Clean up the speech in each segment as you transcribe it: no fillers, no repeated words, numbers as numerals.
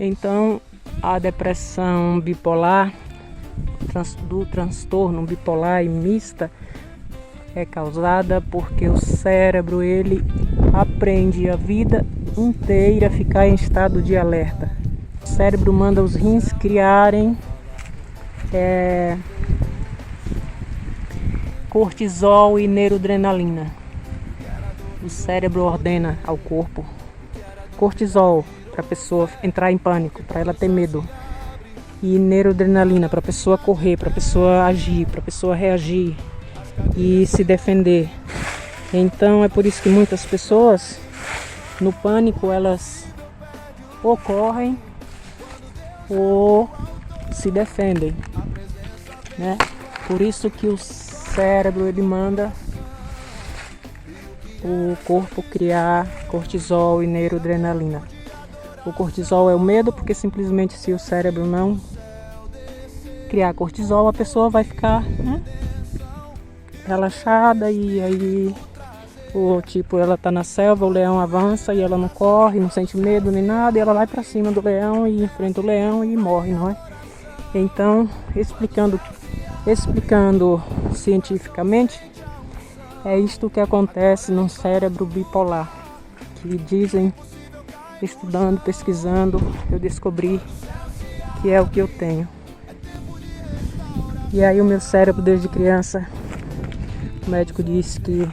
Então, a depressão bipolar, do transtorno bipolar e mista, é causada porque o cérebro ele aprende a vida inteira a ficar em estado de alerta. O cérebro manda os rins criarem cortisol e neuroadrenalina. O cérebro ordena ao corpo cortisol para a pessoa entrar em pânico, para ela ter medo, e neuroadrenalina para a pessoa correr, para a pessoa agir, para a pessoa reagir e se defender. Então é por isso que muitas pessoas no pânico elas ou correm ou se defendem, né? Por isso que o cérebro ele manda o corpo criar cortisol e neuroadrenalina. O cortisol é o medo, porque simplesmente se o cérebro não criar cortisol, a pessoa vai ficar, né, relaxada, e aí ela tá na selva, o leão avança e ela não corre, não sente medo nem nada, e ela vai para cima do leão e enfrenta o leão e morre, não é? Então, explicando cientificamente, é isto que acontece no cérebro bipolar, que dizem, estudando, pesquisando, eu descobri que é o que eu tenho. E aí o meu cérebro desde criança, o médico disse que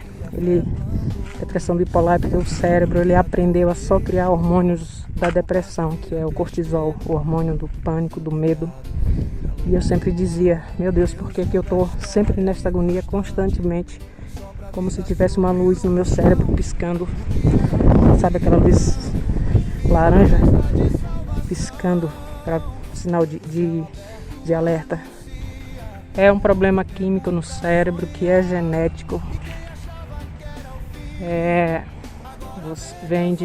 depressão bipolar é porque o cérebro ele aprendeu a só criar hormônios da depressão, que é o cortisol, o hormônio do pânico, do medo. E eu sempre dizia, meu Deus, por que eu tô sempre nessa agonia constantemente, como se tivesse uma luz no meu cérebro piscando, sabe aquela luz laranja piscando para sinal de alerta. É um problema químico no cérebro que é genético, vem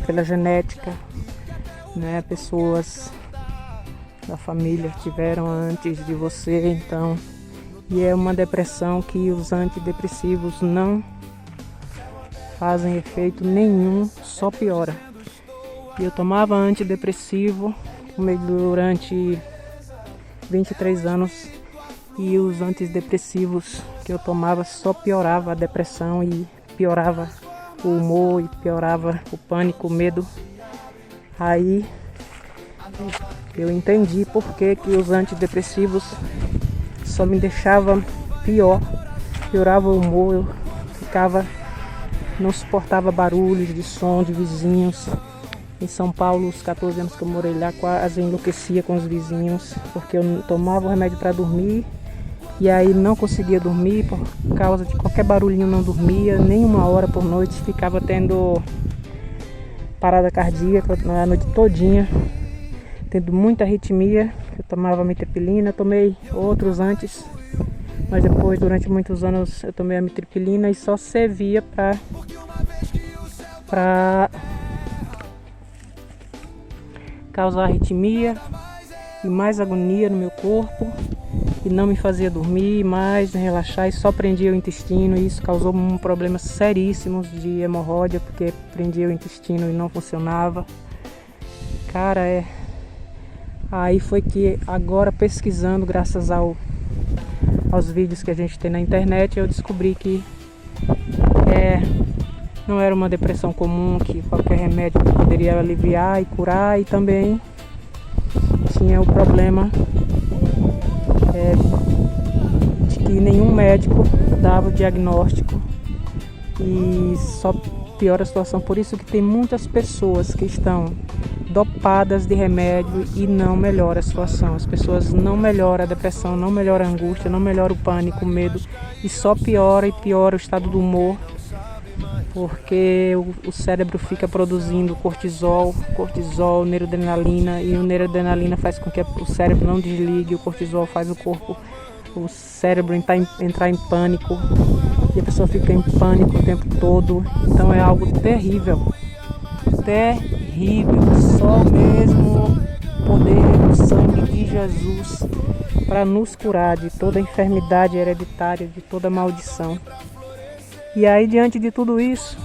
pela genética, né? Pessoas da família tiveram antes de você, então, e é uma depressão que os antidepressivos não fazem efeito nenhum, só piora. E eu tomava antidepressivo durante 23 anos, e os antidepressivos que eu tomava só piorava a depressão e piorava o humor e piorava o pânico, o medo. Aí eu entendi por que os antidepressivos só me deixavam pior, piorava o humor, eu não suportava barulhos de som de vizinhos. Em São Paulo, os 14 anos que eu morei lá, quase enlouquecia com os vizinhos, porque eu tomava o remédio para dormir e aí não conseguia dormir por causa de qualquer barulhinho, não dormia nem uma hora por noite, ficava tendo parada cardíaca a noite todinha, tendo muita arritmia. Eu tomava mitriptilina, tomei outros antes, mas depois, durante muitos anos, eu tomei a mitriptilina e só servia para causar arritmia e mais agonia no meu corpo, e não me fazia dormir mais, relaxar, e só prendia o intestino, e isso causou problemas seríssimos de hemorroida, porque prendia o intestino e não funcionava. Cara, aí foi que agora, pesquisando, graças aos vídeos que a gente tem na internet, eu descobri que não era uma depressão comum, que qualquer remédio poderia aliviar e curar, e também tinha o problema de que nenhum médico dava o diagnóstico e só piora a situação. Por isso que tem muitas pessoas que estão dopadas de remédio e não melhora a situação. As pessoas não melhoram a depressão, não melhora a angústia, não melhora o pânico, o medo, e só piora e piora o estado do humor, porque o cérebro fica produzindo cortisol, neuroadrenalina, e o neuroadrenalina faz com que o cérebro não desligue, o cortisol faz o cérebro entrar em pânico, e a pessoa fica em pânico o tempo todo. Então é algo terrível, só mesmo o poder do sangue de Jesus para nos curar de toda enfermidade hereditária, de toda maldição. E aí, diante de tudo isso,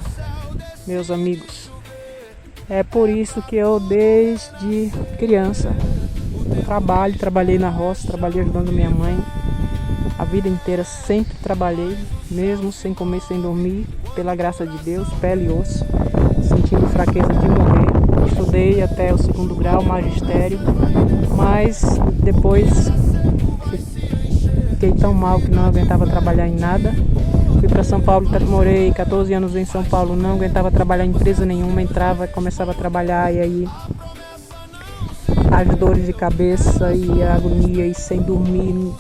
meus amigos, É por isso que eu, desde criança, trabalhei na roça, trabalhei ajudando minha mãe. A vida inteira sempre trabalhei, mesmo sem comer, sem dormir, pela graça de Deus, pele e osso, sentindo fraqueza de morrer. Estudei até o 2º grau, magistério, mas depois fiquei tão mal que não aguentava trabalhar em nada. Fui para São Paulo, morei 14 anos em São Paulo, não aguentava trabalhar em empresa nenhuma, entrava, começava a trabalhar e aí as dores de cabeça e a agonia e sem dormir,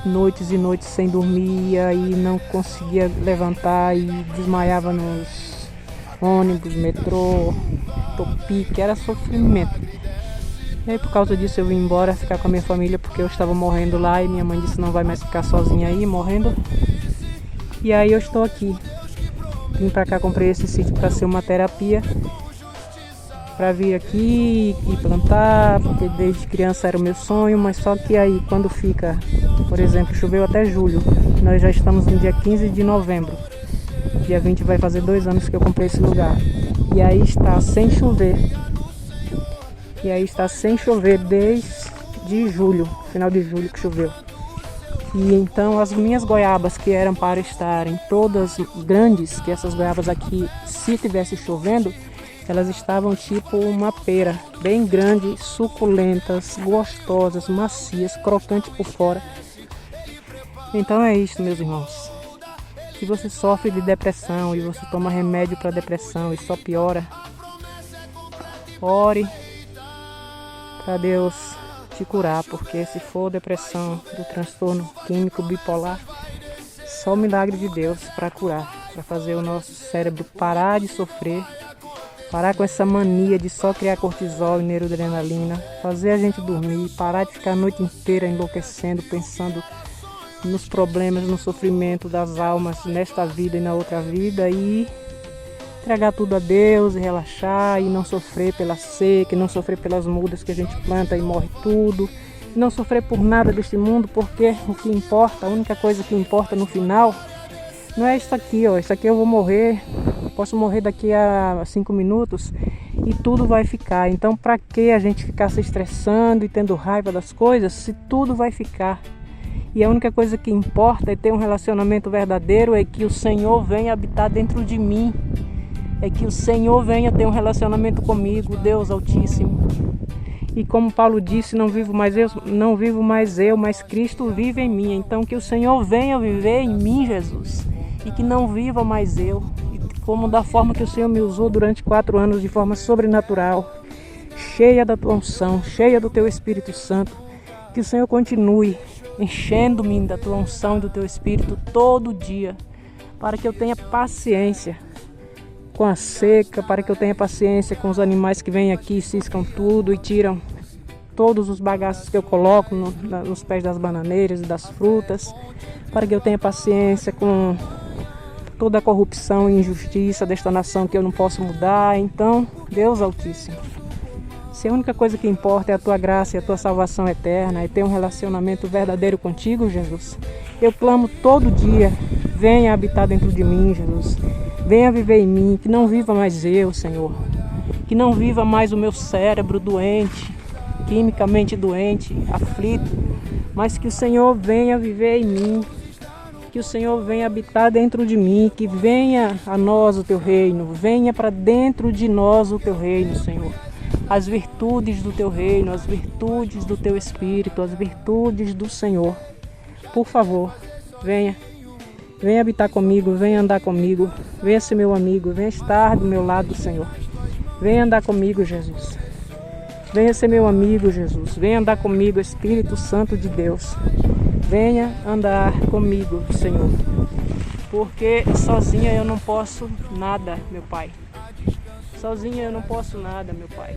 noites e noites sem dormir, e aí não conseguia levantar e desmaiava nos ônibus, metrô, Topic, era sofrimento. E aí por causa disso eu vim embora ficar com a minha família porque eu estava morrendo lá e minha mãe disse não vai mais ficar sozinha aí, morrendo. E aí eu estou aqui. Vim pra cá, comprei esse sítio para ser uma terapia, para vir aqui e plantar, porque desde criança era o meu sonho, mas só que aí quando fica, por exemplo, choveu até julho, nós já estamos no dia 15 de novembro, dia 20 vai fazer 2 anos que eu comprei esse lugar, e aí está sem chover, desde julho, final de julho que choveu. E então as minhas goiabas que eram para estarem todas grandes, que essas goiabas aqui, se tivesse chovendo, elas estavam tipo uma pera, bem grande, suculentas, gostosas, macias, crocantes por fora. Então é isso, meus irmãos. Se você sofre de depressão e você toma remédio para depressão e só piora, ore para Deus te curar, porque se for depressão do transtorno químico bipolar, só o milagre de Deus para curar, para fazer o nosso cérebro parar de sofrer, parar com essa mania de só criar cortisol e neuroadrenalina, fazer a gente dormir, parar de ficar a noite inteira enlouquecendo, pensando nos problemas, no sofrimento das almas nesta vida e na outra vida, e entregar tudo a Deus e relaxar e não sofrer pela seca, e não sofrer pelas mudas que a gente planta e morre tudo, e não sofrer por nada deste mundo, porque o que importa, a única coisa que importa no final não é isso aqui, ó. Isso aqui eu vou morrer, posso morrer daqui a 5 minutos e tudo vai ficar. Então para que a gente ficar se estressando e tendo raiva das coisas se tudo vai ficar? E a única coisa que importa é ter um relacionamento verdadeiro, é que o Senhor venha habitar dentro de mim, é que o Senhor venha ter um relacionamento comigo, Deus Altíssimo. E como Paulo disse, não vivo mais eu, mas Cristo vive em mim. Então que o Senhor venha viver em mim, Jesus, e que não viva mais eu, e como da forma que o Senhor me usou durante 4 anos de forma sobrenatural, cheia da tua unção, cheia do teu Espírito Santo, que o Senhor continue enchendo-me da tua unção e do teu Espírito todo dia, para que eu tenha paciência com a seca, para que eu tenha paciência com os animais que vêm aqui e ciscam tudo e tiram todos os bagaços que eu coloco nos pés das bananeiras e das frutas, para que eu tenha paciência com toda a corrupção e injustiça desta nação que eu não posso mudar. Então, Deus Altíssimo, se a única coisa que importa é a tua graça e a tua salvação eterna, é ter um relacionamento verdadeiro contigo, Jesus, eu clamo todo dia, venha habitar dentro de mim, Jesus. Venha viver em mim, que não viva mais eu, Senhor. Que não viva mais o meu cérebro doente, quimicamente doente, aflito, mas que o Senhor venha viver em mim, que o Senhor venha habitar dentro de mim, que venha a nós o teu reino, venha para dentro de nós o teu reino, Senhor. As virtudes do teu reino, as virtudes do teu Espírito, as virtudes do Senhor. Por favor, venha. Venha habitar comigo, venha andar comigo, venha ser meu amigo, venha estar do meu lado, Senhor. Venha andar comigo, Jesus. Venha ser meu amigo, Jesus. Venha andar comigo, Espírito Santo de Deus. Venha andar comigo, Senhor. Porque sozinha eu não posso nada, meu Pai. Sozinha eu não posso nada, meu Pai.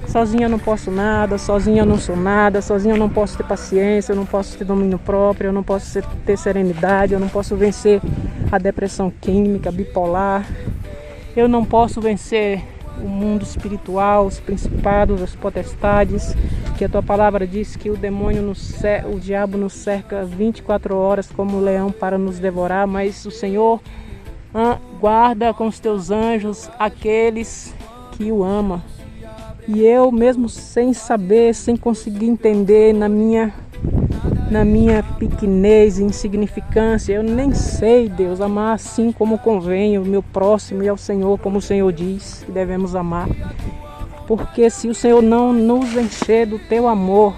Sozinha eu não posso nada, sozinha eu não sou nada, sozinha eu não posso ter paciência, eu não posso ter domínio próprio, eu não posso ter serenidade, eu não posso vencer a depressão química, bipolar, eu não posso vencer o mundo espiritual, os principados, as potestades, que a tua palavra diz que o demônio, o diabo nos cerca 24 horas como um leão para nos devorar, mas o Senhor guarda com os teus anjos aqueles que o amam. E eu mesmo sem saber, sem conseguir entender na minha pequenez e insignificância, eu nem sei, Deus, amar assim como convém o meu próximo e ao Senhor, como o Senhor diz que devemos amar. Porque se o Senhor não nos encher do teu amor,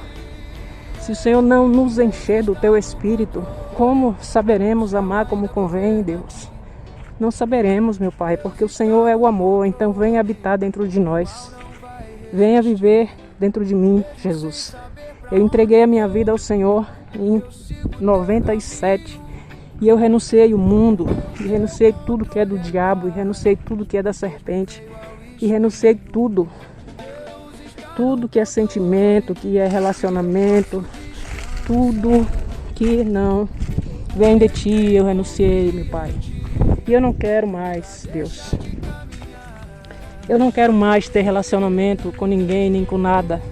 se o Senhor não nos encher do teu Espírito, como saberemos amar como convém, Deus? Não saberemos, meu Pai, porque o Senhor é o amor, então venha habitar dentro de nós. Venha viver dentro de mim, Jesus. Eu entreguei a minha vida ao Senhor em 97 e eu renunciei o mundo, e renunciei tudo que é do diabo, e renunciei tudo que é da serpente, e renunciei tudo que é sentimento, que é relacionamento, tudo que não vem de ti, eu renunciei, meu Pai. E eu não quero mais, Deus. Eu não quero mais ter relacionamento com ninguém, nem com nada.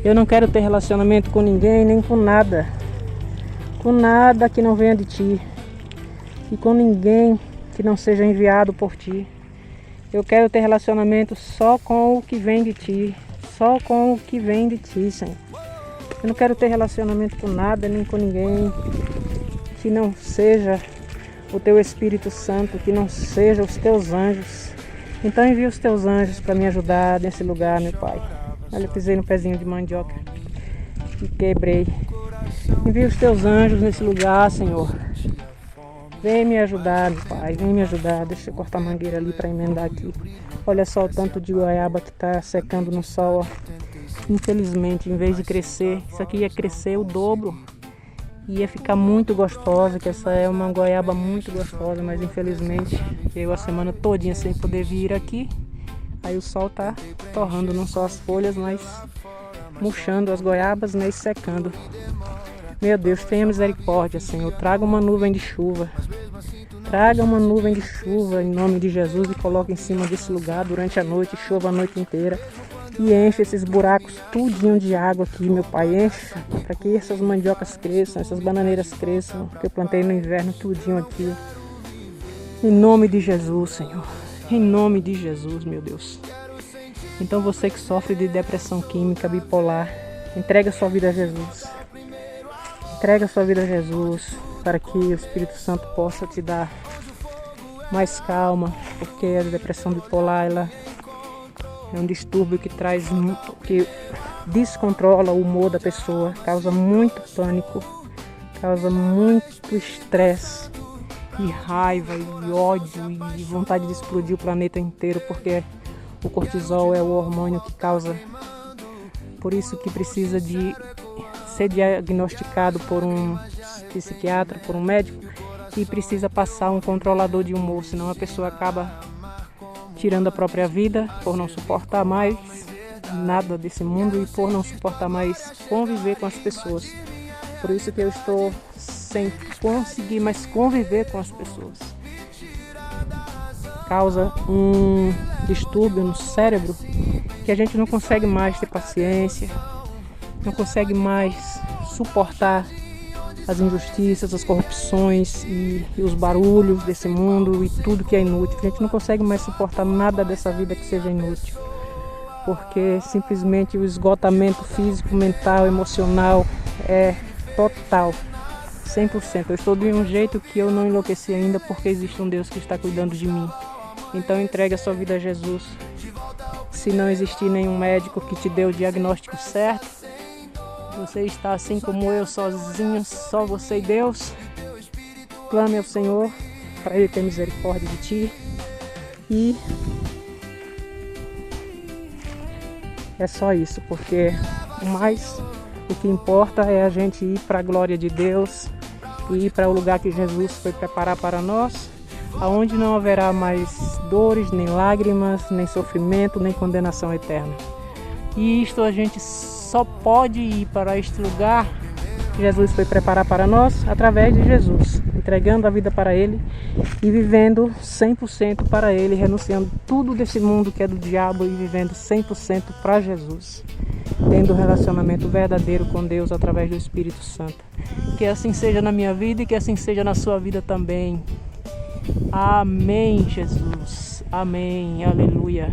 Eu não quero ter relacionamento com ninguém, nem com nada. Com nada que não venha de ti. E com ninguém que não seja enviado por ti. Eu quero ter relacionamento só com o que vem de ti. Só com o que vem de ti, Senhor. Eu não quero ter relacionamento com nada, nem com ninguém que não seja o teu Espírito Santo, que não seja os teus anjos. Então envia os teus anjos para me ajudar nesse lugar, meu Pai. Olha, eu pisei no pezinho de mandioca e quebrei. Envia os teus anjos nesse lugar, Senhor. Vem me ajudar, meu Pai, vem me ajudar. Deixa eu cortar a mangueira ali para emendar aqui. Olha só o tanto de goiaba que está secando no sol, ó. Infelizmente, em vez de crescer, isso aqui ia crescer o dobro. Ia ficar muito gostosa, que essa é uma goiaba muito gostosa, mas infelizmente eu a semana todinha sem poder vir aqui. Aí o sol tá torrando não só as folhas, mas murchando as goiabas, né, e secando. Meu Deus, tenha misericórdia, Senhor. Traga uma nuvem de chuva. Traga uma nuvem de chuva em nome de Jesus e coloque em cima desse lugar durante a noite, chova a noite inteira. E enche esses buracos tudinho de água aqui, meu Pai, encha, para que essas mandiocas cresçam, essas bananeiras cresçam, que eu plantei no inverno tudinho aqui. Em nome de Jesus, Senhor. Em nome de Jesus, meu Deus. Então você que sofre de depressão química, bipolar, entrega sua vida a Jesus. Entrega sua vida a Jesus, para que o Espírito Santo possa te dar mais calma, porque a depressão bipolar, ela é um distúrbio que descontrola o humor da pessoa, causa muito pânico, causa muito estresse e raiva e ódio e vontade de explodir o planeta inteiro, porque o cortisol é o hormônio que causa. Por isso que precisa de ser diagnosticado por um psiquiatra, por um médico, e precisa passar um controlador de humor, senão a pessoa acaba tirando a própria vida por não suportar mais nada desse mundo e por não suportar mais conviver com as pessoas. Por isso que eu estou sem conseguir mais conviver com as pessoas. Causa um distúrbio no cérebro que a gente não consegue mais ter paciência, não consegue mais suportar as injustiças, as corrupções e os barulhos desse mundo e tudo que é inútil. A gente não consegue mais suportar nada dessa vida que seja inútil, porque simplesmente o esgotamento físico, mental, emocional é total, 100%. Eu estou de um jeito que eu não enlouqueci ainda, porque existe um Deus que está cuidando de mim. Então entregue a sua vida a Jesus. Se não existir nenhum médico que te dê o diagnóstico certo, você está assim como eu, sozinho, só você e Deus. Clame ao Senhor para Ele ter misericórdia de ti. E é só isso, porque o que importa é a gente ir para a glória de Deus e ir para o lugar que Jesus foi preparar para nós, aonde não haverá mais dores, nem lágrimas, nem sofrimento, nem condenação eterna. E isto a gente só pode ir para este lugar que Jesus foi preparar para nós através de Jesus, entregando a vida para Ele e vivendo 100% para Ele, renunciando tudo desse mundo que é do diabo e vivendo 100% para Jesus, tendo um relacionamento verdadeiro com Deus através do Espírito Santo. Que assim seja na minha vida e que assim seja na sua vida também. Amém, Jesus. Amém. Aleluia.